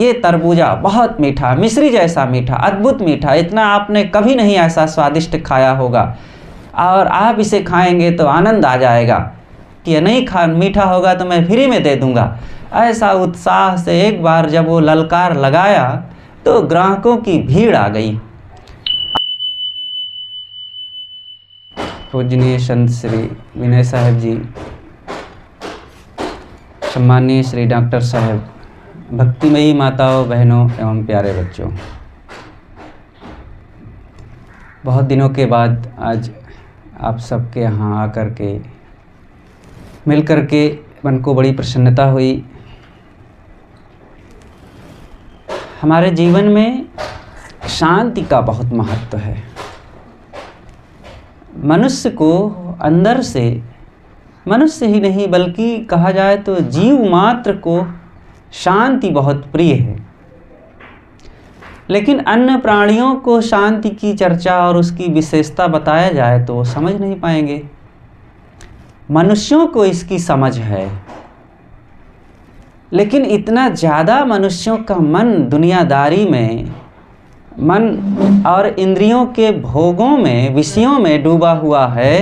ये तरबूजा बहुत मीठा, मिश्री जैसा मीठा, अद्भुत मीठा, इतना आपने कभी नहीं ऐसा स्वादिष्ट खाया होगा और आप इसे खाएंगे तो आनंद आ जाएगा कि ये नहीं खा मीठा होगा तो मैं फ्री में दे दूंगा। ऐसा उत्साह से एक बार जब वो ललकार लगाया तो ग्राहकों की भीड़ आ गई। पूजनीय संत श्री विनय साहब जी, सम्मानीय श्री डॉक्टर साहब, भक्तिमयी माताओं, बहनों एवं प्यारे बच्चों, बहुत दिनों के बाद आज आप सबके यहाँ आकर के मिल कर के मन को बड़ी प्रसन्नता हुई। हमारे जीवन में शांति का बहुत महत्व है। मनुष्य को अंदर से, मनुष्य ही नहीं बल्कि कहा जाए तो जीव मात्र को शांति बहुत प्रिय है। लेकिन अन्य प्राणियों को शांति की चर्चा और उसकी विशेषता बताया जाए तो वो समझ नहीं पाएंगे। मनुष्यों को इसकी समझ है, लेकिन इतना ज़्यादा मनुष्यों का मन दुनियादारी में, मन और इंद्रियों के भोगों में, विषयों में डूबा हुआ है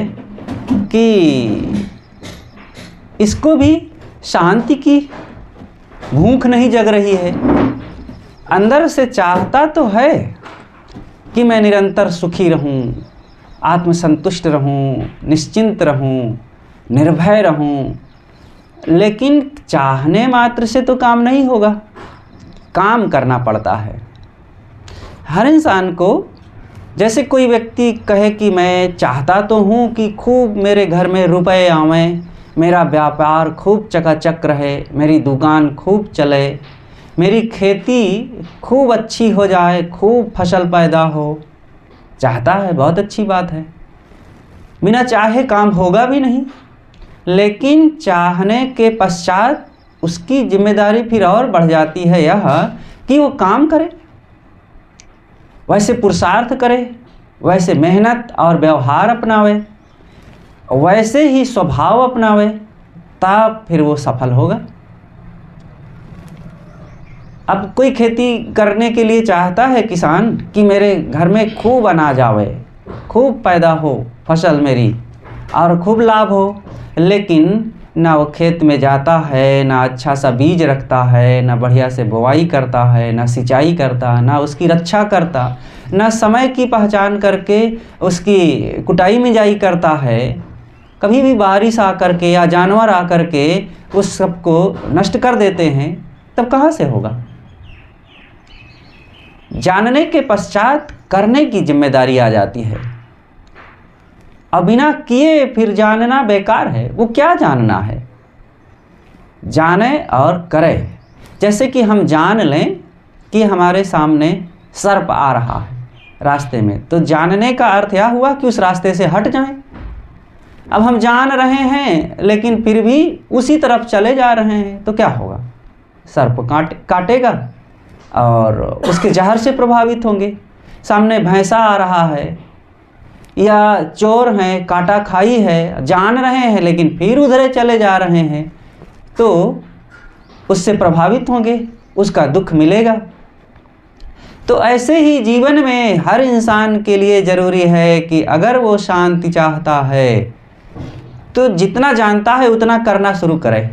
कि इसको भी शांति की भूख नहीं जग रही है। अंदर से चाहता तो है कि मैं निरंतर सुखी रहूं, आत्मसंतुष्ट रहूं, निश्चिंत रहूं, निर्भय रहूं, लेकिन चाहने मात्र से तो काम नहीं होगा, काम करना पड़ता है। हर इंसान को, जैसे कोई व्यक्ति कहे कि मैं चाहता तो हूँ कि खूब मेरे घर में रुपए आवें, मेरा व्यापार खूब चकाचक रहे, मेरी दुकान खूब चले, मेरी खेती खूब अच्छी हो जाए, खूब फसल पैदा हो, चाहता है, बहुत अच्छी बात है। बिना चाहे काम होगा भी नहीं, लेकिन चाहने के पश्चात उसकी जिम्मेदारी फिर और बढ़ जाती है यह कि वो काम करे, वैसे पुरुषार्थ करे, वैसे मेहनत और व्यवहार अपनावे, वैसे ही स्वभाव अपनावे, तब फिर वो सफल होगा। अब कोई खेती करने के लिए चाहता है किसान कि मेरे घर में खूब अनाज आवे, खूब पैदा हो फसल मेरी और खूब लाभ हो, लेकिन ना वो खेत में जाता है, ना अच्छा सा बीज रखता है, ना बढ़िया से बुवाई करता है, ना सिंचाई करता, ना उसकी रक्षा करता, ना समय की पहचान करके उसकी कुटाई मिजाई करता है। कभी भी बारिश आकर के या जानवर आकर के उस सब को नष्ट कर देते हैं, तब कहाँ से होगा। जानने के पश्चात करने की जिम्मेदारी आ जाती है। अब बिना किए फिर जानना बेकार है। वो क्या जानना है, जाने और करे। जैसे कि हम जान लें कि हमारे सामने सर्प आ रहा है रास्ते में, तो जानने का अर्थ यह हुआ कि उस रास्ते से हट जाएं। अब हम जान रहे हैं लेकिन फिर भी उसी तरफ चले जा रहे हैं तो क्या होगा, सर्प काटेगा और उसके जहर से प्रभावित होंगे। सामने भैंसा आ रहा है या चोर हैं, काटा खाई है, जान रहे हैं लेकिन फिर उधरे चले जा रहे हैं तो उससे प्रभावित होंगे, उसका दुख मिलेगा। तो ऐसे ही जीवन में हर इंसान के लिए ज़रूरी है कि अगर वो शांति चाहता है तो जितना जानता है उतना करना शुरू करे।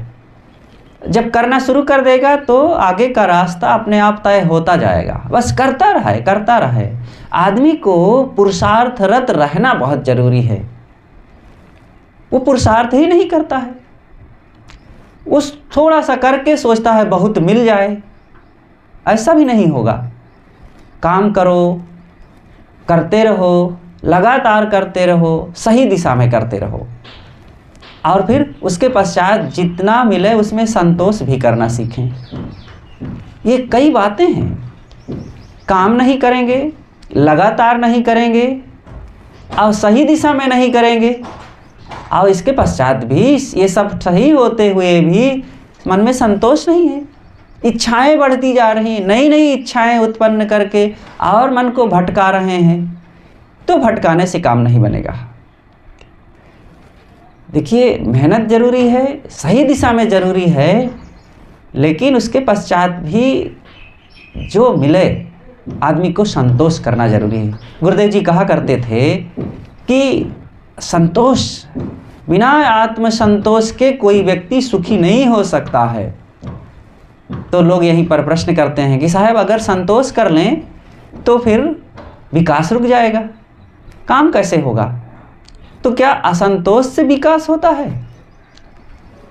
जब करना शुरू कर देगा तो आगे का रास्ता अपने आप तय होता जाएगा। बस करता रहे, करता रहे। आदमी को पुरुषार्थरत रहना बहुत ज़रूरी है। वो पुरुषार्थ ही नहीं करता है, उस थोड़ा सा करके सोचता है बहुत मिल जाए। ऐसा भी नहीं होगा। काम करो, करते रहो, लगातार करते रहो, सही दिशा में करते रहो और फिर उसके पश्चात जितना मिले उसमें संतोष भी करना सीखें। ये कई बातें हैं। काम नहीं करेंगे, लगातार नहीं करेंगे और सही दिशा में नहीं करेंगे और इसके पश्चात भी ये सब सही होते हुए भी मन में संतोष नहीं है। इच्छाएं बढ़ती जा रही हैं, नई नई इच्छाएं उत्पन्न करके और मन को भटका रहे हैं, तो भटकाने से काम नहीं बनेगा। देखिए, मेहनत ज़रूरी है, सही दिशा में ज़रूरी है, लेकिन उसके पश्चात भी जो मिले आदमी को संतोष करना जरूरी है। गुरुदेव जी कहा करते थे कि संतोष, बिना आत्मसंतोष के कोई व्यक्ति सुखी नहीं हो सकता है। तो लोग यहीं पर प्रश्न करते हैं कि साहब अगर संतोष कर लें तो फिर विकास रुक जाएगा, काम कैसे होगा? तो क्या असंतोष से विकास होता है?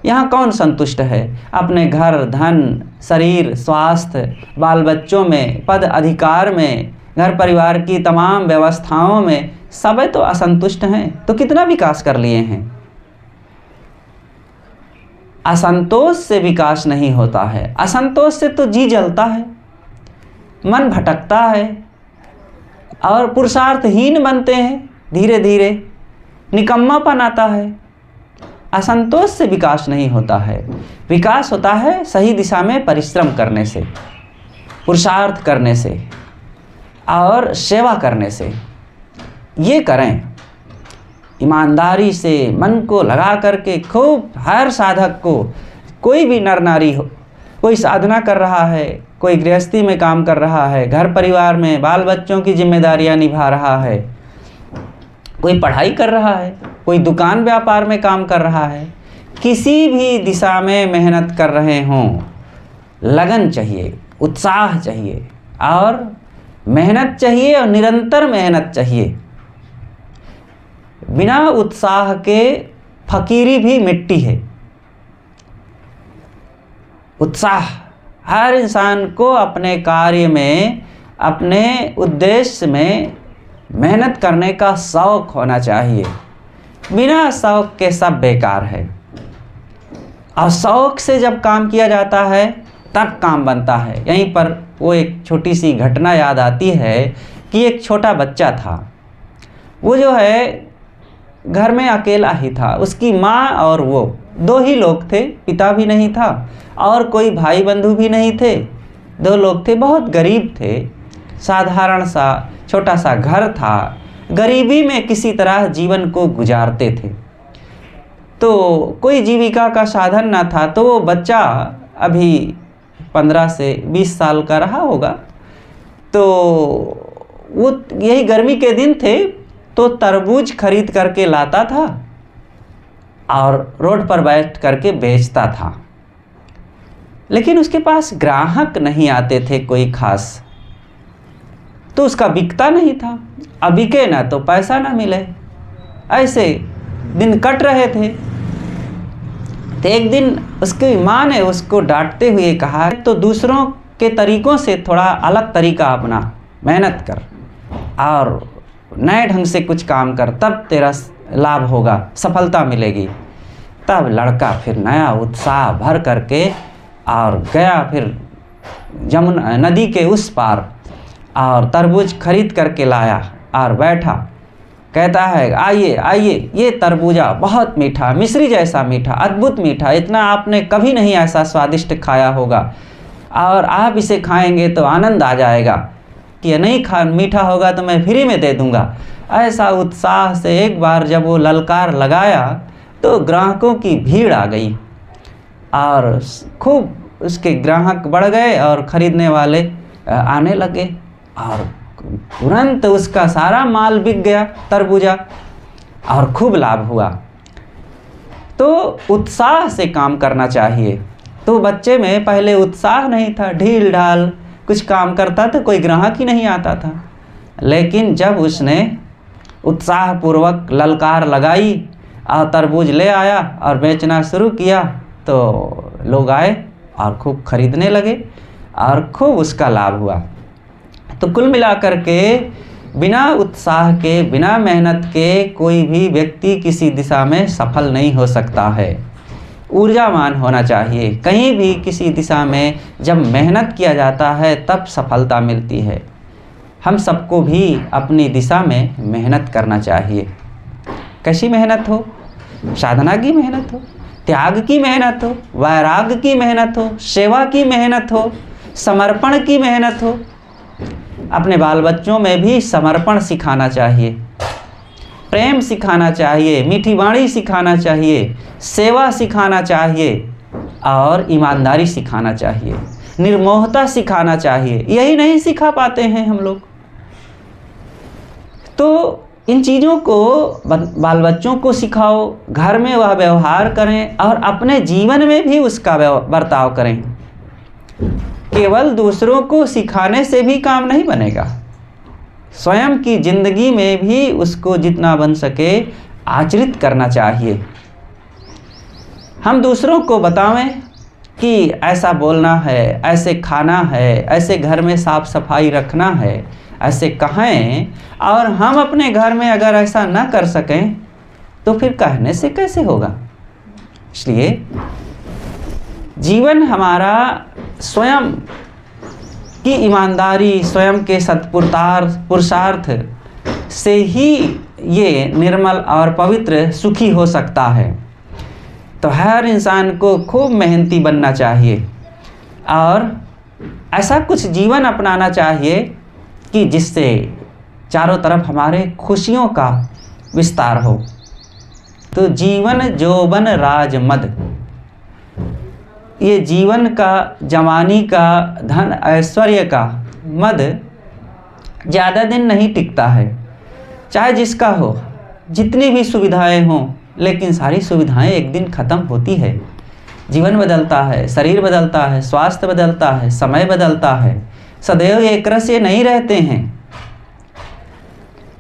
यहाँ कौन संतुष्ट है? अपने घर, धन, शरीर, स्वास्थ्य, बाल बच्चों में, पद अधिकार में, घर परिवार की तमाम व्यवस्थाओं में सब तो असंतुष्ट हैं। तो कितना विकास कर लिए हैं? असंतोष से विकास नहीं होता है। असंतोष से तो जी जलता है, मन भटकता है और पुरुषार्थहीन बनते हैं, धीरे धीरे निकम्मापन आता है। असंतोष से विकास नहीं होता है। विकास होता है सही दिशा में परिश्रम करने से, पुरुषार्थ करने से और सेवा करने से। ये करें ईमानदारी से, मन को लगा करके खूब। हर साधक को, कोई भी नर नारी हो, कोई साधना कर रहा है, कोई गृहस्थी में काम कर रहा है, घर परिवार में बाल बच्चों की जिम्मेदारियां निभा रहा है, कोई पढ़ाई कर रहा है, कोई दुकान व्यापार में काम कर रहा है, किसी भी दिशा में मेहनत कर रहे हों, लगन चाहिए, उत्साह चाहिए और मेहनत चाहिए और निरंतर मेहनत चाहिए। बिना उत्साह के फकीरी भी मिट्टी है। उत्साह हर इंसान को अपने कार्य में, अपने उद्देश्य में मेहनत करने का शौक होना चाहिए। बिना शौक के सब बेकार है। और शौक से जब काम किया जाता है तब काम बनता है। यहीं पर वो एक छोटी सी घटना याद आती है कि एक छोटा बच्चा था। वो जो है घर में अकेला ही था। उसकी माँ और वो दो ही लोग थे, पिता भी नहीं था और कोई भाई बंधु भी नहीं थे। दो लोग थे, बहुत गरीब थे। साधारण सा छोटा सा घर था। गरीबी में किसी तरह जीवन को गुजारते थे। तो कोई जीविका का साधन ना था। तो वो बच्चा अभी 15 से 20 साल का रहा होगा। तो वो यही गर्मी के दिन थे तो तरबूज खरीद करके लाता था और रोड पर बैठ करके बेचता था। लेकिन उसके पास ग्राहक नहीं आते थे कोई खास, तो उसका बिकता नहीं था। अब बिके ना तो पैसा ना मिले, ऐसे दिन कट रहे थे। तो एक दिन उसकी माँ ने उसको डांटते हुए कहा, तो दूसरों के तरीकों से थोड़ा अलग तरीका अपना, मेहनत कर और नए ढंग से कुछ काम कर, तब तेरा लाभ होगा, सफलता मिलेगी। तब लड़का फिर नया उत्साह भर करके और गया फिर जमुना नदी के उस पार और तरबूज खरीद करके लाया और बैठा। कहता है, आइए आइए, ये तरबूजा बहुत मीठा, मिश्री जैसा मीठा, अद्भुत मीठा, इतना आपने कभी नहीं ऐसा स्वादिष्ट खाया होगा और आप इसे खाएंगे तो आनंद आ जाएगा। कि नहीं मीठा होगा तो मैं फ्री में दे दूंगा। ऐसा उत्साह से एक बार जब वो ललकार लगाया तो ग्राहकों की भीड़ आ गई और खूब उसके ग्राहक बढ़ गए और ख़रीदने वाले आने लगे और तुरंत उसका सारा माल बिक गया, तरबूजा, और खूब लाभ हुआ। तो उत्साह से काम करना चाहिए। तो बच्चे में पहले उत्साह नहीं था, ढील ढाल कुछ काम करता तो कोई ग्राहक ही नहीं आता था। लेकिन जब उसने उत्साहपूर्वक ललकार लगाई और तरबूज ले आया और बेचना शुरू किया तो लोग आए और खूब खरीदने लगे और खूब उसका लाभ हुआ। तो कुल मिलाकर के बिना उत्साह के, बिना मेहनत के कोई भी व्यक्ति किसी दिशा में सफल नहीं हो सकता है। ऊर्जावान होना चाहिए। कहीं भी किसी दिशा में जब मेहनत किया जाता है तब सफलता मिलती है। हम सबको भी अपनी दिशा में मेहनत करना चाहिए। कैसी मेहनत हो? साधना की मेहनत हो, त्याग की मेहनत हो, वैराग की मेहनत हो, सेवा की मेहनत हो, समर्पण की मेहनत हो। अपने बाल बच्चों में भी समर्पण सिखाना चाहिए, प्रेम सिखाना चाहिए, मीठी वाणी सिखाना चाहिए, सेवा सिखाना चाहिए और ईमानदारी सिखाना चाहिए। निर्मोहता सिखाना चाहिए। यही नहीं सिखा पाते हैं हम लोग। तो इन चीज़ों को बाल बच्चों को सिखाओ, घर में वह व्यवहार करें और अपने जीवन में भी उसका बर्ताव करें। केवल दूसरों को सिखाने से भी काम नहीं बनेगा, स्वयं की जिंदगी में भी उसको जितना बन सके आचरित करना चाहिए। हम दूसरों को बतावें कि ऐसा बोलना है, ऐसे खाना है, ऐसे घर में साफ सफाई रखना है, ऐसे कहें, और हम अपने घर में अगर ऐसा ना कर सकें तो फिर कहने से कैसे होगा। इसलिए जीवन हमारा स्वयं की ईमानदारी, स्वयं के पुरुषार्थ से ही ये निर्मल और पवित्र सुखी हो सकता है। तो हर इंसान को खूब मेहनती बनना चाहिए और ऐसा कुछ जीवन अपनाना चाहिए कि जिससे चारों तरफ हमारे खुशियों का विस्तार हो। तो जीवन जोबन राज मद, ये जीवन का, जवानी का, धन ऐश्वर्य का मद ज़्यादा दिन नहीं टिकता है। चाहे जिसका हो, जितनी भी सुविधाएं हों, लेकिन सारी सुविधाएं एक दिन ख़त्म होती है। जीवन बदलता है, शरीर बदलता है, स्वास्थ्य बदलता है, समय बदलता है। सदैव एक रस ये नहीं रहते हैं।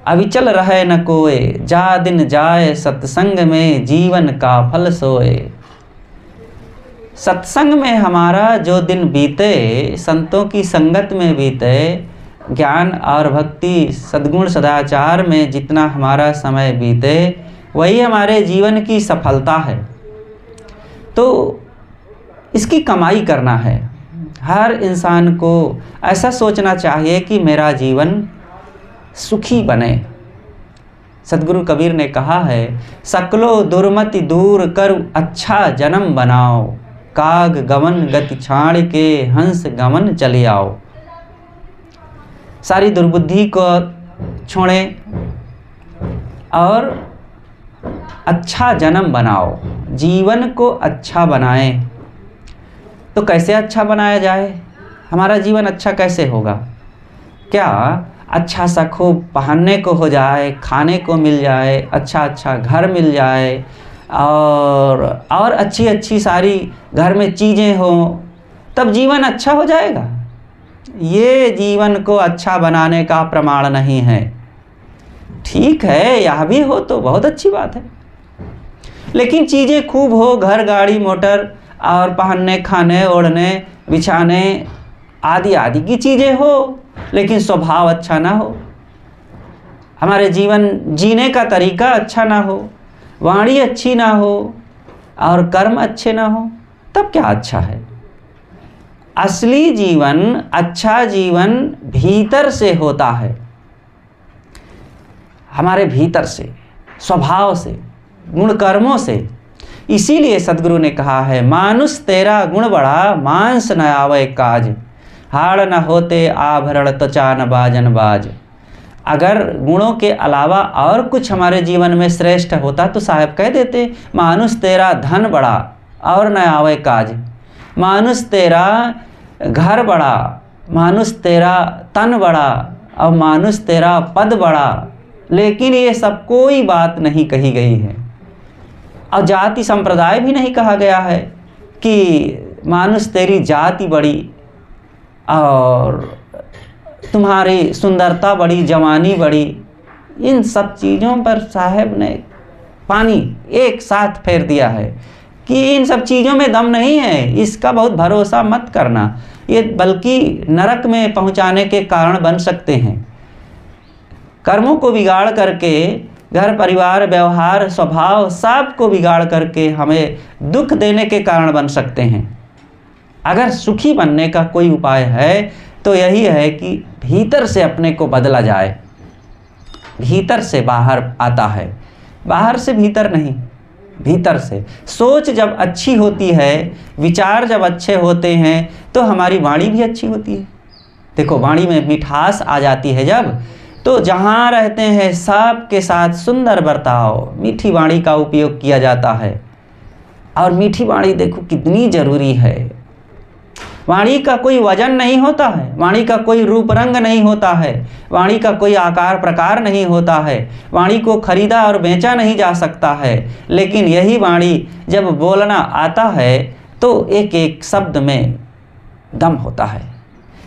अविचल रहे न कोय, जा दिन जाए सत्संग में, जीवन का फल सोए। सत्संग में हमारा जो दिन बीते, संतों की संगत में बीते, ज्ञान और भक्ति, सद्गुण, सदाचार में जितना हमारा समय बीते, वही हमारे जीवन की सफलता है। तो इसकी कमाई करना है। हर इंसान को ऐसा सोचना चाहिए कि मेरा जीवन सुखी बने। सद्गुरु कबीर ने कहा है, सकलो दुर्मति दूर कर अच्छा जन्म बनाओ, काग गमन गति छाड़ के हंस गमन चले आओ। सारी दुर्बुद्धि को छोड़ें और अच्छा जन्म बनाओ, जीवन को अच्छा बनाएं। तो कैसे अच्छा बनाया जाए? हमारा जीवन अच्छा कैसे होगा? क्या अच्छा सा खूब पहनने को हो जाए, खाने को मिल जाए, अच्छा घर मिल जाए और अच्छी अच्छी सारी घर में चीज़ें हों, तब जीवन अच्छा हो जाएगा? ये जीवन को अच्छा बनाने का प्रमाण नहीं है। ठीक है, यह भी हो तो बहुत अच्छी बात है, लेकिन चीज़ें खूब हो, घर, गाड़ी, मोटर और पहनने, खाने, ओढ़ने, बिछाने आदि आदि की चीज़ें हो, लेकिन स्वभाव अच्छा ना हो, हमारे जीवन जीने का तरीका अच्छा ना हो, वाणी अच्छी ना हो और कर्म अच्छे ना हो, तब क्या अच्छा है? असली जीवन, अच्छा जीवन भीतर से होता है, हमारे भीतर से, स्वभाव से, गुण कर्मों से। इसीलिए सद्गुरु ने कहा है, मानुष तेरा गुण बड़ा, मांस न आवे काज, हाड़ न होते आभरण त्वचा न बाजन बाज। अगर गुणों के अलावा और कुछ हमारे जीवन में श्रेष्ठ होता तो साहब कह देते, मानुष तेरा धन बड़ा और न आवे काज, मानुष तेरा घर बड़ा, मानुष तेरा तन बड़ा और मानुष तेरा पद बड़ा। लेकिन ये सब कोई बात नहीं कही गई है, और जाति संप्रदाय भी नहीं कहा गया है कि मानुष तेरी जाति बड़ी और तुम्हारी सुंदरता बड़ी, जवानी बड़ी। इन सब चीज़ों पर साहब ने पानी एक साथ फेर दिया है कि इन सब चीज़ों में दम नहीं है, इसका बहुत भरोसा मत करना, ये बल्कि नरक में पहुंचाने के कारण बन सकते हैं। कर्मों को बिगाड़ करके, घर परिवार, व्यवहार, स्वभाव सब को बिगाड़ करके हमें दुख देने के कारण बन सकते हैं। अगर सुखी बनने का कोई उपाय है तो यही है कि भीतर से अपने को बदला जाए। भीतर से बाहर आता है, बाहर से भीतर नहीं, भीतर से। सोच जब अच्छी होती है, विचार जब अच्छे होते हैं तो हमारी वाणी भी अच्छी होती है। देखो, वाणी में मिठास आ जाती है जब, तो जहाँ रहते हैं सब के साथ सुंदर बर्ताव, मीठी वाणी का उपयोग किया जाता है। और मीठी वाणी देखो कितनी ज़रूरी है। वाणी का कोई वजन नहीं होता है, वाणी का कोई रूप रंग नहीं होता है, वाणी का कोई आकार प्रकार नहीं होता है, वाणी को खरीदा और बेचा नहीं जा सकता है। लेकिन यही वाणी जब बोलना आता है तो एक एक शब्द में दम होता है,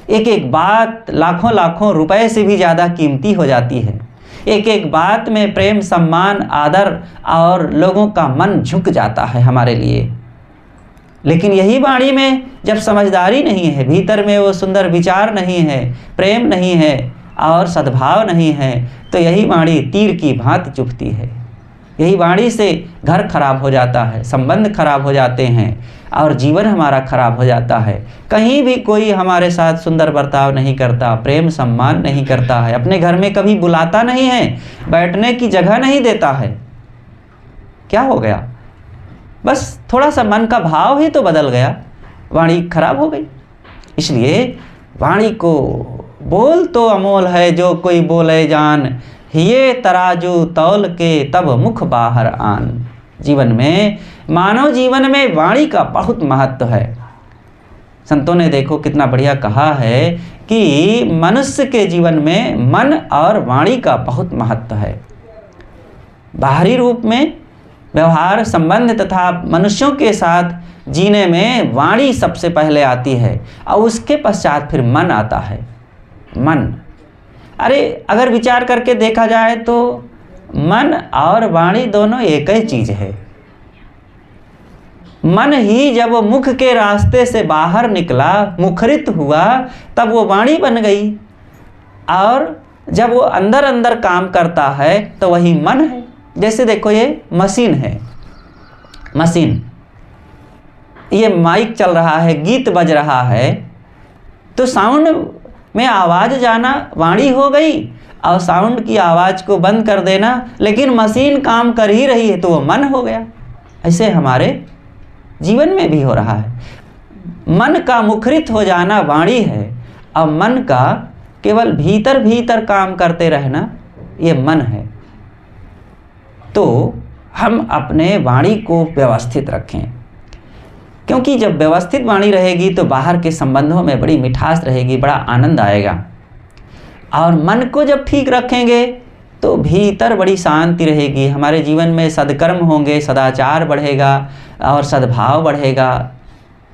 एक एक बात लाखों लाखों रुपए से भी ज़्यादा कीमती हो जाती है। एक एक बात में प्रेम सम्मान आदर और लोगों का मन झुक जाता है हमारे लिए। लेकिन यही वाणी में जब समझदारी नहीं है, भीतर में वो सुंदर विचार नहीं है, प्रेम नहीं है और सद्भाव नहीं है, तो यही वाणी तीर की भांति चुभती है। यही वाणी से घर खराब हो जाता है, संबंध खराब हो जाते हैं और जीवन हमारा खराब हो जाता है। कहीं भी कोई हमारे साथ सुंदर बर्ताव नहीं करता, प्रेम सम्मान नहीं करता है, अपने घर में कभी बुलाता नहीं है, बैठने की जगह नहीं देता है। क्या हो गया? बस थोड़ा सा मन का भाव ही तो बदल गया, वाणी खराब हो गई। इसलिए वाणी को बोल तो अमोल है जो कोई बोले जान, ये तराजू तौल के तब मुख बाहर आन। जीवन में, मानव जीवन में वाणी का बहुत महत्व है। संतों ने देखो कितना बढ़िया कहा है कि मनुष्य के जीवन में मन और वाणी का बहुत महत्व है। बाहरी रूप में व्यवहार संबंध तथा मनुष्यों के साथ जीने में वाणी सबसे पहले आती है और उसके पश्चात फिर मन आता है। मन, अरे अगर विचार करके देखा जाए तो मन और वाणी दोनों एक ही चीज़ है। मन ही जब वो मुख के रास्ते से बाहर निकला, मुखरित हुआ, तब वो वाणी बन गई। और जब वो अंदर अंदर काम करता है तो वही मन है। जैसे देखो ये मशीन है, मशीन, ये माइक चल रहा है, गीत बज रहा है, तो साउंड में आवाज़ जाना वाणी हो गई और साउंड की आवाज़ को बंद कर देना, लेकिन मशीन काम कर ही रही है तो वो मन हो गया। ऐसे हमारे जीवन में भी हो रहा है। मन का मुखरित हो जाना वाणी है और मन का केवल भीतर भीतर काम करते रहना ये मन है। तो हम अपने वाणी को व्यवस्थित रखें, क्योंकि जब व्यवस्थित वाणी रहेगी तो बाहर के संबंधों में बड़ी मिठास रहेगी, बड़ा आनंद आएगा। और मन को जब ठीक रखेंगे तो भीतर बड़ी शांति रहेगी। हमारे जीवन में सद्कर्म होंगे, सदाचार बढ़ेगा और सद्भाव बढ़ेगा।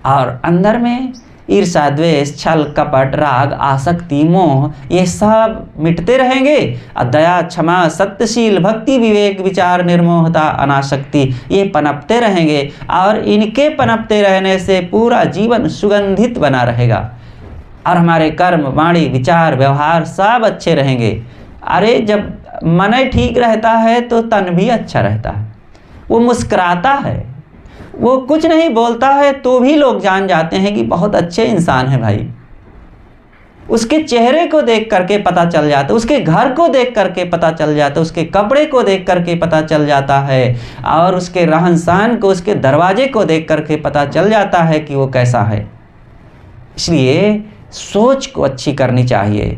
और अंदर में ईर्ष्या, द्वेष, छल, कपट, राग, आसक्ति, मोह, ये सब मिटते रहेंगे। और दया, क्षमा, सत्यशील, भक्ति, विवेक, विचार, निर्मोहता, अनासक्ति, ये पनपते रहेंगे। और इनके पनपते रहने से पूरा जीवन सुगंधित बना रहेगा और हमारे कर्म, वाणी, विचार, व्यवहार सब अच्छे रहेंगे। अरे जब मन ठीक रहता है तो तन भी अच्छा रहता है। वो मुस्कुराता है, वो कुछ नहीं बोलता है तो भी लोग जान जाते हैं कि बहुत अच्छे इंसान है भाई। उसके चेहरे को देख करके पता चल जाता, उसके घर को देख करके पता चल जाता, उसके कपड़े को देख करके पता चल जाता है और उसके रहन सहन को, उसके दरवाजे को देख करके पता चल जाता है कि वो कैसा है। इसलिए सोच को अच्छी करनी चाहिए।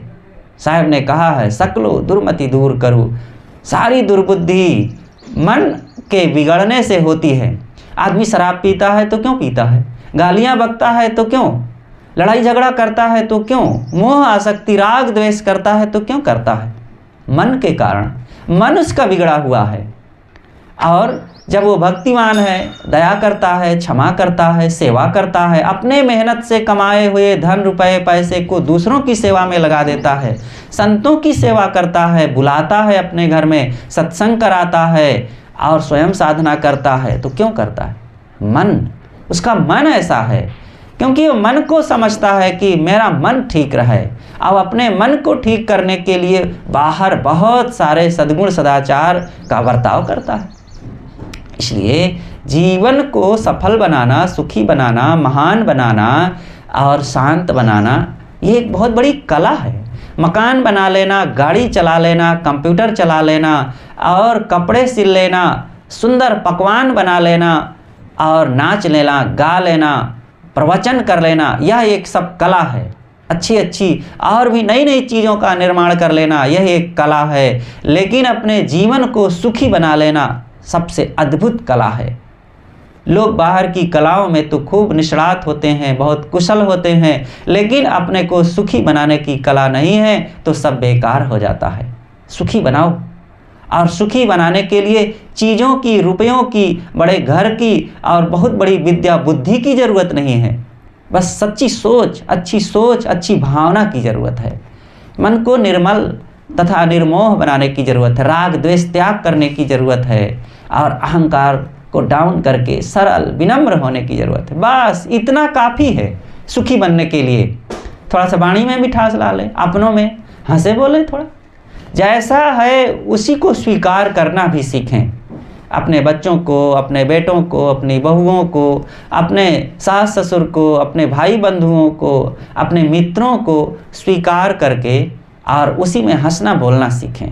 साहब ने कहा है, सकलो दुर्मति दूर करो। सारी दुर्बुद्धि मन के बिगड़ने से होती है। आदमी शराब पीता है तो क्यों पीता है, गालियां बकता है तो क्यों, लड़ाई झगड़ा करता है तो क्यों, मोह आसक्ति राग द्वेष करता है तो क्यों करता है? मन के कारण। मन उसका बिगड़ा हुआ है। और जब वो भक्तिमान है, दया करता है, क्षमा करता है, सेवा करता है, अपने मेहनत से कमाए हुए धन रुपए पैसे को दूसरों की सेवा में लगा देता है, संतों की सेवा करता है, बुलाता है अपने घर में, सत्संग कराता है और स्वयं साधना करता है, तो क्यों करता है? मन, उसका मन ऐसा है क्योंकि वो मन को समझता है कि मेरा मन ठीक रहे। अब अपने मन को ठीक करने के लिए बाहर बहुत सारे सद्गुण सदाचार का बर्ताव करता है। इसलिए जीवन को सफल बनाना, सुखी बनाना, महान बनाना और शांत बनाना ये एक बहुत बड़ी कला है। मकान बना लेना, गाड़ी चला लेना, कंप्यूटर चला लेना और कपड़े सिल लेना, सुंदर पकवान बना लेना और नाच लेना, गा लेना, प्रवचन कर लेना, यह एक सब कला है। अच्छी अच्छी और भी नई नई चीज़ों का निर्माण कर लेना यह एक कला है। लेकिन अपने जीवन को सुखी बना लेना सबसे अद्भुत कला है। लोग बाहर की कलाओं में तो खूब निष्णात होते हैं, बहुत कुशल होते हैं, लेकिन अपने को सुखी बनाने की कला नहीं है तो सब बेकार हो जाता है। सुखी बनाओ, और सुखी बनाने के लिए चीज़ों की, रुपयों की, बड़े घर की और बहुत बड़ी विद्या बुद्धि की ज़रूरत नहीं है। बस सच्ची सोच, अच्छी भावना की ज़रूरत है। मन को निर्मल तथा निर्मोह बनाने की ज़रूरत है। राग द्वेष त्याग करने की ज़रूरत है और अहंकार को डाउन करके सरल विनम्र होने की ज़रूरत है। बस इतना काफ़ी है सुखी बनने के लिए। थोड़ा सा वाणी में मिठास ला लें, अपनों में हंसे बोले, थोड़ा जैसा है उसी को स्वीकार करना भी सीखें। अपने बच्चों को, अपने बेटों को, अपनी बहुओं को, अपने सास ससुर को, अपने भाई बंधुओं को, अपने मित्रों को स्वीकार करके और उसी में हंसना बोलना सीखें।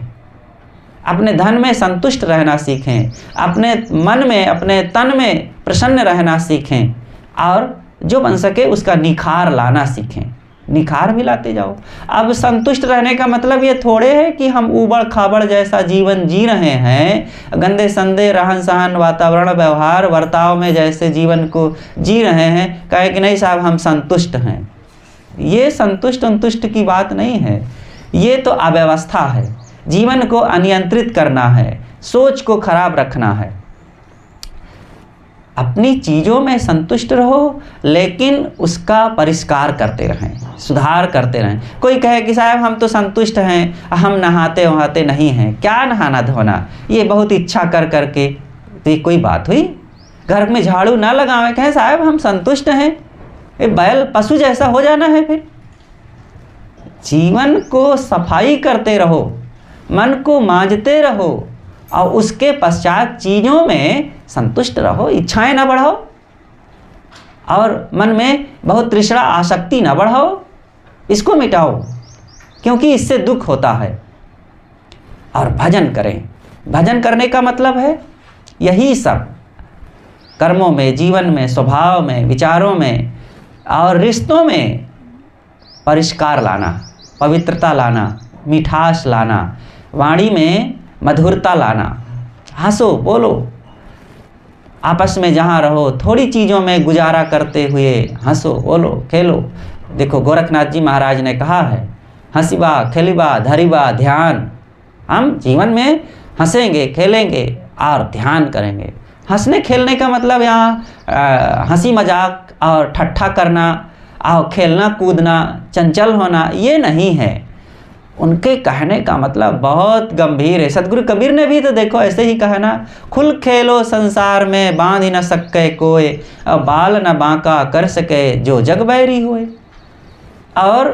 अपने धन में संतुष्ट रहना सीखें, अपने मन में, अपने तन में प्रसन्न रहना सीखें और जो बन सके उसका निखार लाना सीखें। निखार भी लाते जाओ। अब संतुष्ट रहने का मतलब ये थोड़े है कि हम ऊबड़ खाबड़ जैसा जीवन जी रहे हैं, गंदे संदे रहन सहन, वातावरण, व्यवहार, वर्ताव में जैसे जीवन को जी रहे हैं, कहे कि नहीं साहब हम संतुष्ट हैं। ये संतुष्ट की बात नहीं है, ये तो अव्यवस्था है। जीवन को अनियंत्रित करना है, सोच को खराब रखना है। अपनी चीज़ों में संतुष्ट रहो, लेकिन उसका परिष्कार करते रहें, सुधार करते रहें। कोई कहे कि साहब हम तो संतुष्ट हैं, हम नहाते वहाते नहीं हैं। क्या नहाना धोना, ये बहुत इच्छा कर करके तो ये कोई बात हुई? घर में झाड़ू ना लगावे, कहे साहब हम संतुष्ट हैं, ये बैल पशु जैसा हो जाना है। फिर जीवन को सफाई करते रहो, मन को मांजते रहो और उसके पश्चात चीज़ों में संतुष्ट रहो। इच्छाएं ना बढ़ाओ और मन में बहुत तृष्णा आसक्ति ना बढ़ाओ, इसको मिटाओ, क्योंकि इससे दुख होता है। और भजन करें। भजन करने का मतलब है यही सब, कर्मों में, जीवन में, स्वभाव में, विचारों में और रिश्तों में परिष्कार लाना, पवित्रता लाना, मिठास लाना, वाणी में मधुरता लाना। हंसो बोलो, आपस में जहाँ रहो थोड़ी चीज़ों में गुजारा करते हुए हंसो बोलो खेलो। देखो गोरखनाथ जी महाराज ने कहा है, हंसीबा खेलीबा धरीबा ध्यान। हम जीवन में हंसेंगे, खेलेंगे और ध्यान करेंगे। हंसने खेलने का मतलब यहाँ हंसी मजाक और ठट्ठा करना और खेलना कूदना, चंचल होना, ये नहीं है। उनके कहने का मतलब बहुत गंभीर है। सदगुरु कबीर ने भी तो देखो ऐसे ही कहा ना, खुल खेलो संसार में बांध न सके कोई, और बाल न बांका कर सके जो जग बैरी होए। और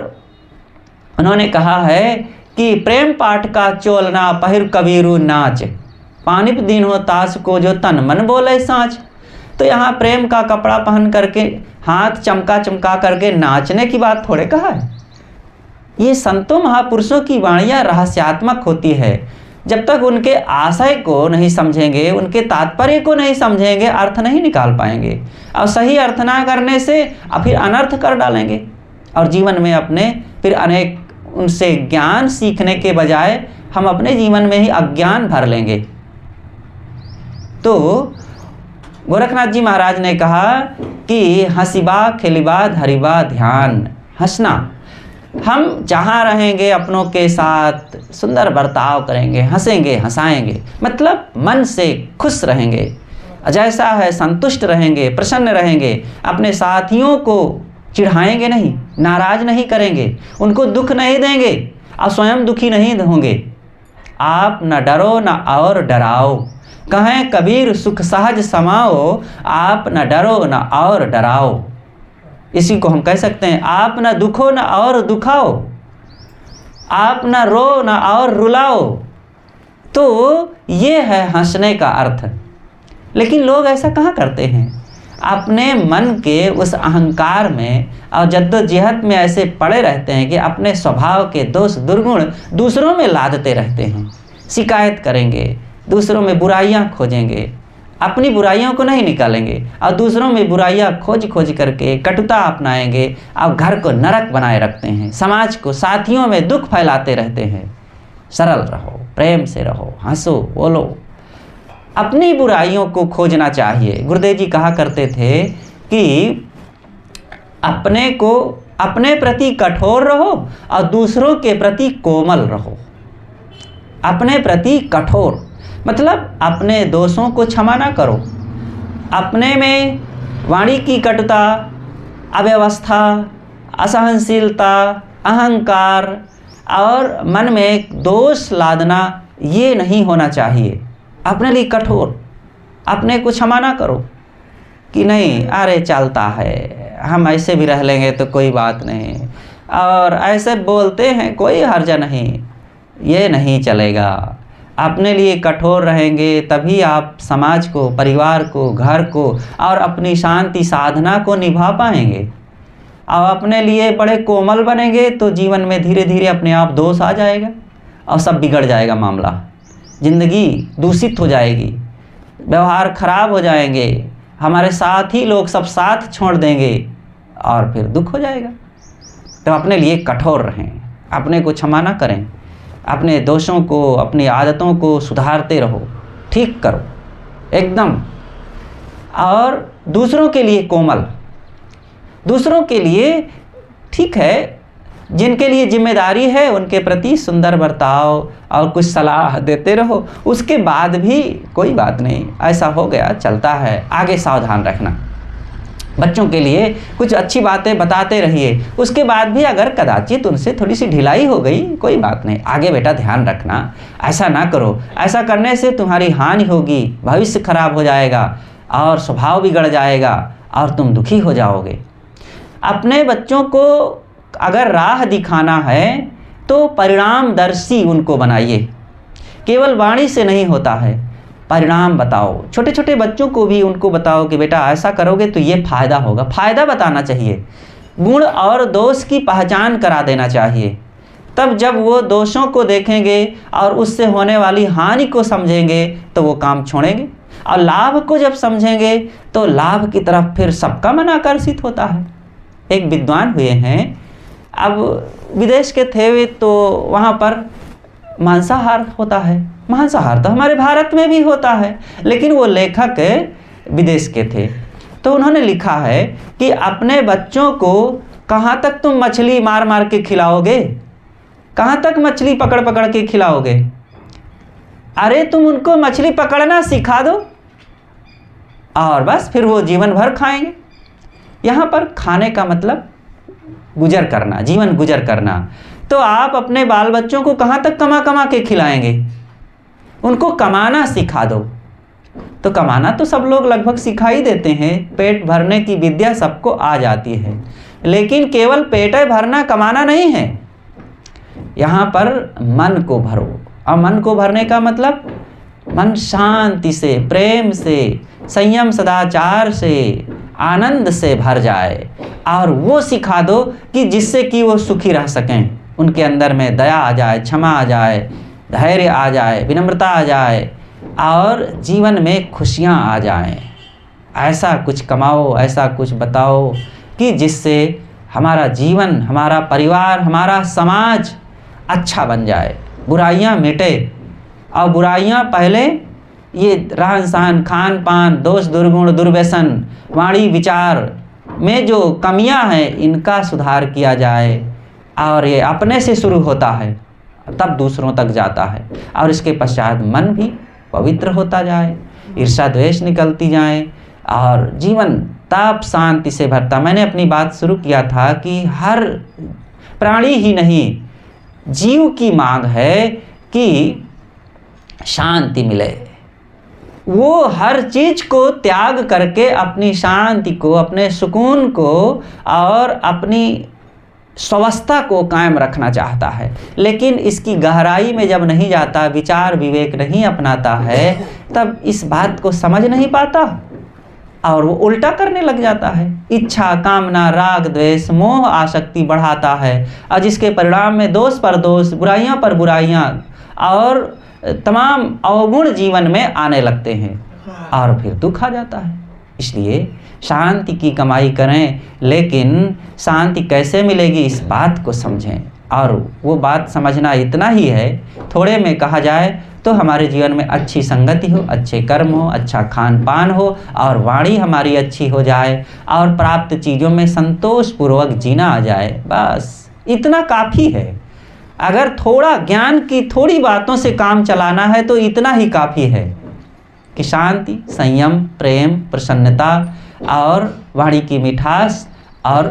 उन्होंने कहा है कि प्रेम पाठ का चोलना पहिर कबीरू नाच, पानिप दिन हो तास को जो तन मन बोले साँच। तो यहाँ प्रेम का कपड़ा पहन करके, हाथ चमका चमका करके नाचने की बात थोड़े कहा है। ये संतों महापुरुषों की वाणियाँ रहस्यात्मक होती है। जब तक उनके आशय को नहीं समझेंगे, उनके तात्पर्य को नहीं समझेंगे, अर्थ नहीं निकाल पाएंगे। और सही अर्थ ना करने से फिर अनर्थ कर डालेंगे और जीवन में अपने फिर अनेक उनसे ज्ञान सीखने के बजाय हम अपने जीवन में ही अज्ञान भर लेंगे। तो गोरखनाथ जी महाराज ने कहा कि हंसीबा खेलीबा धरीबा ध्यान। हंसना, हम जहाँ रहेंगे अपनों के साथ सुंदर बर्ताव करेंगे, हंसेंगे हंसाएंगे, मतलब मन से खुश रहेंगे, जैसा है संतुष्ट रहेंगे, प्रसन्न रहेंगे। अपने साथियों को चिढ़ाएंगे नहीं, नाराज नहीं करेंगे, उनको दुख नहीं देंगे और स्वयं दुखी नहीं होंगे। आप न डरो न और डराओ, कहें कबीर सुख सहज समाओ, आप न डरो न और डराओ। इसी को हम कह सकते हैं, आप न दुखो न और दुखाओ, आप न रो न और रुलाओ। तो ये है हंसने का अर्थ। लेकिन लोग ऐसा कहाँ करते हैं? अपने मन के उस अहंकार में और जद्दोजहद में ऐसे पड़े रहते हैं कि अपने स्वभाव के दोष दुर्गुण दूसरों में लादते रहते हैं। शिकायत करेंगे, दूसरों में बुराइयां खोजेंगे, अपनी बुराइयों को नहीं निकालेंगे और दूसरों में बुराइयां खोज खोज करके कटुता अपनाएंगे और घर को नरक बनाए रखते हैं, समाज को, साथियों में दुख फैलाते रहते हैं। सरल रहो, प्रेम से रहो, हंसो बोलो, अपनी बुराइयों को खोजना चाहिए। गुरुदेव जी कहा करते थे कि अपने प्रति कठोर रहो और दूसरों के प्रति कोमल रहो। अपने प्रति कठोर मतलब अपने दोषों को क्षमा ना करो, अपने में वाणी की कटुता, अव्यवस्था, असहनशीलता, अहंकार और मन में दोष लादना ये नहीं होना चाहिए। अपने लिए कठोर, अपने को क्षमा ना करो कि नहीं अरे चलता है, हम ऐसे भी रह लेंगे तो कोई बात नहीं, और ऐसे बोलते हैं कोई हर्ज नहीं, ये नहीं चलेगा। अपने लिए कठोर रहेंगे तभी आप समाज को, परिवार को, घर को और अपनी शांति साधना को निभा पाएंगे। और अपने लिए बड़े कोमल बनेंगे तो जीवन में धीरे धीरे अपने आप दोष आ जाएगा और सब बिगड़ जाएगा मामला, ज़िंदगी दूषित हो जाएगी, व्यवहार खराब हो जाएंगे, हमारे साथ ही लोग सब साथ छोड़ देंगे और फिर दुख हो जाएगा। तो अपने लिए कठोर रहें, अपने को क्षमा ना करें, अपने दोषों को, अपनी आदतों को सुधारते रहो, ठीक करो एकदम। और दूसरों के लिए कोमल, दूसरों के लिए ठीक है, जिनके लिए जिम्मेदारी है उनके प्रति सुंदर बर्ताव और कुछ सलाह देते रहो। उसके बाद भी कोई बात नहीं, ऐसा हो गया चलता है, आगे सावधान रखना। बच्चों के लिए कुछ अच्छी बातें बताते रहिए, उसके बाद भी अगर कदाचित उनसे थोड़ी सी ढिलाई हो गई कोई बात नहीं, आगे बेटा ध्यान रखना, ऐसा ना करो, ऐसा करने से तुम्हारी हानि होगी, भविष्य खराब हो जाएगा और स्वभाव बिगड़ जाएगा और तुम दुखी हो जाओगे। अपने बच्चों को अगर राह दिखाना है तो परिणामदर्शी उनको बनाइए, केवल वाणी से नहीं होता है, परिणाम बताओ। छोटे छोटे बच्चों को भी उनको बताओ कि बेटा ऐसा करोगे तो ये फ़ायदा होगा, फ़ायदा बताना चाहिए। गुण और दोष की पहचान करा देना चाहिए, तब जब वो दोषों को देखेंगे और उससे होने वाली हानि को समझेंगे तो वो काम छोड़ेंगे, और लाभ को जब समझेंगे तो लाभ की तरफ फिर सबका मन आकर्षित होता है। एक विद्वान हुए हैं, अब विदेश के थे वे, तो वहाँ पर मांसाहार होता है, मांसाहार तो हमारे भारत में भी होता है, लेकिन वो लेखक विदेश के थे, तो उन्होंने लिखा है कि अपने बच्चों को कहाँ तक तुम मछली मार मार के खिलाओगे, कहाँ तक मछली पकड़ पकड़ के खिलाओगे, अरे तुम उनको मछली पकड़ना सिखा दो और बस फिर वो जीवन भर खाएंगे। यहाँ पर खाने का मतलब गुजर करना, जीवन गुजर करना। तो आप अपने बाल बच्चों को कहाँ तक कमा कमा के खिलाएंगे, उनको कमाना सिखा दो। तो कमाना तो सब लोग लगभग सिखा ही देते हैं, पेट भरने की विद्या सबको आ जाती है, लेकिन केवल पेट भरना कमाना नहीं है, यहाँ पर मन को भरो। और मन को भरने का मतलब मन शांति से, प्रेम से, संयम सदाचार से, आनंद से भर जाए, और वो सिखा दो कि जिससे कि वो सुखी रह सकें, उनके अंदर में दया आ जाए, क्षमा आ जाए, धैर्य आ जाए, विनम्रता आ जाए और जीवन में खुशियाँ आ जाएं। ऐसा कुछ कमाओ, ऐसा कुछ बताओ कि जिससे हमारा जीवन, हमारा परिवार, हमारा समाज अच्छा बन जाए, बुराइयाँ मिटे। और बुराइयाँ पहले ये रहन सहन, खान पान, दोष दुर्गुण, दुर्व्यसन, वाणी विचार में जो कमियां हैं इनका सुधार किया जाए, और ये अपने से शुरू होता है तब दूसरों तक जाता है, और इसके पश्चात मन भी पवित्र होता जाए, ईर्ष्या द्वेष निकलती जाए और जीवन ताप शांति से भरता। मैंने अपनी बात शुरू किया था कि हर प्राणी ही नहीं, जीव की मांग है कि शांति मिले, वो हर चीज़ को त्याग करके अपनी शांति को, अपने सुकून को और अपनी स्वस्थता को कायम रखना चाहता है, लेकिन इसकी गहराई में जब नहीं जाता, विचार विवेक नहीं अपनाता है, तब इस बात को समझ नहीं पाता और वो उल्टा करने लग जाता है। इच्छा, कामना, राग, द्वेष, मोह, आसक्ति बढ़ाता है, और जिसके परिणाम में दोष पर दोष, बुराइयां पर बुराइयां और तमाम अवगुण जीवन में आने लगते हैं और फिर दुख आ जाता है। इसलिए शांति की कमाई करें, लेकिन शांति कैसे मिलेगी इस बात को समझें। और वो बात समझना इतना ही है, थोड़े में कहा जाए तो हमारे जीवन में अच्छी संगति हो, अच्छे कर्म हो, अच्छा खान पान हो और वाणी हमारी अच्छी हो जाए और प्राप्त चीज़ों में संतोषपूर्वक जीना आ जाए, बस इतना काफ़ी है। अगर थोड़ा ज्ञान की थोड़ी बातों से काम चलाना है तो इतना ही काफ़ी है कि शांति, संयम, प्रेम, प्रसन्नता और वाणी की मिठास और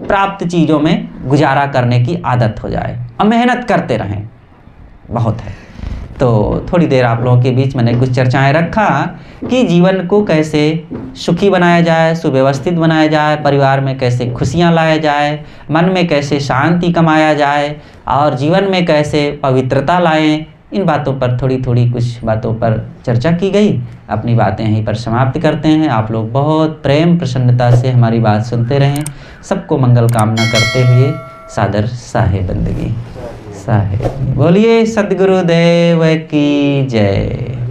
प्राप्त चीज़ों में गुजारा करने की आदत हो जाए और मेहनत करते रहें, बहुत है। तो थोड़ी देर आप लोगों के बीच मैंने कुछ चर्चाएं रखा कि जीवन को कैसे सुखी बनाया जाए, सुव्यवस्थित बनाया जाए, परिवार में कैसे खुशियां लाया जाए, मन में कैसे शांति कमाया जाए और जीवन में कैसे पवित्रता लाएं। इन बातों पर थोड़ी थोड़ी कुछ बातों पर चर्चा की गई। अपनी बातें यहीं पर समाप्त करते हैं। आप लोग बहुत प्रेम प्रसन्नता से हमारी बात सुनते रहें। सबको मंगल कामना करते हुए सादर साहेब बंदगी साहेब। बोलिए सद्गुरुदेव की जय।